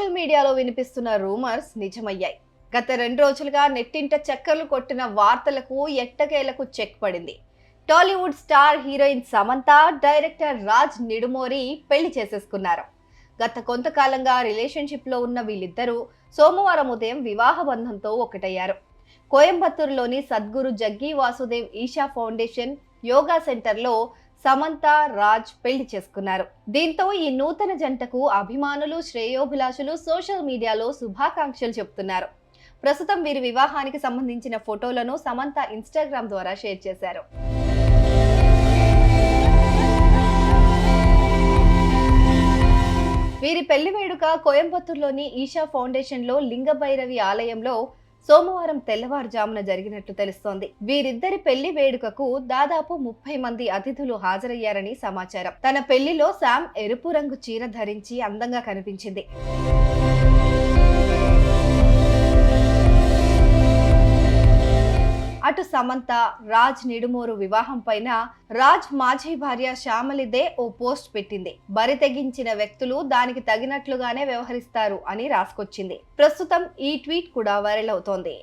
Social మీడియాలో వినిపిస్తున్న rumours నిజమయ్యాయి. గత 2 రోజులుగా నెట్టింట చక్కర్లు కొట్టిన వార్తలకు ఎట్టకేలకు చెక్ పడింది. Tollywood star heroine Samantha, director Raj Nidimoru పెళ్లి చేసేసుకున్నారు. గత కొంతకాలంగా రిలేషన్షిప్ లో ఉన్న వీళ్ళిద్దరూ సోమవారం ఉదయం వివాహ బంధంతో ఒకటయ్యారు. కోయంబత్తూరులోని సద్గురు జగ్గి వాసుదేవ్ ఈషా ఫౌండేషన్ యోగా సెంటర్లో సమంత, రాజ్ పెళ్లి చేసుకున్నారు. దీంతో ఈ నూతన జంటకు అభిమానులు, శ్రేయోభిలాషులు సోషల్ మీడియాలో శుభాకాంక్షలు చెప్తున్నారు. ప్రస్తుతం వీరి వివాహానికి సంబంధించిన ఫోటోలను సమంత ఇన్స్టాగ్రామ్ ద్వారా షేర్ చేశారు. వీరి పెళ్లి వేడుక కోయంబత్తూరులోని ఈషా ఫౌండేషన్ లో లింగభైరవి ఆలయంలో సోమవారం తెల్లవారుజామున జరిగినట్లు తెలుస్తోంది. వీరిద్దరి పెళ్లి వేడుకకు దాదాపు 30 మంది అతిథులు హాజరయ్యారని సమాచారం. తన పెళ్లిలో శామ్ ఎరుపు రంగు చీర ధరించి అందంగా కనిపించింది. అటు సమంత, రాజ్ నిడుమోరు వివాహం పైన రాజ్ మాజీ భార్య శ్యామలిదే ఓ పోస్ట్ పెట్టింది. బరి తెగించిన వ్యక్తులు దానికి తగినట్లుగానే వ్యవహరిస్తారు అని రాసుకొచ్చింది. ప్రస్తుతం ఈ ట్వీట్ కూడా వైరల్ అవుతోంది.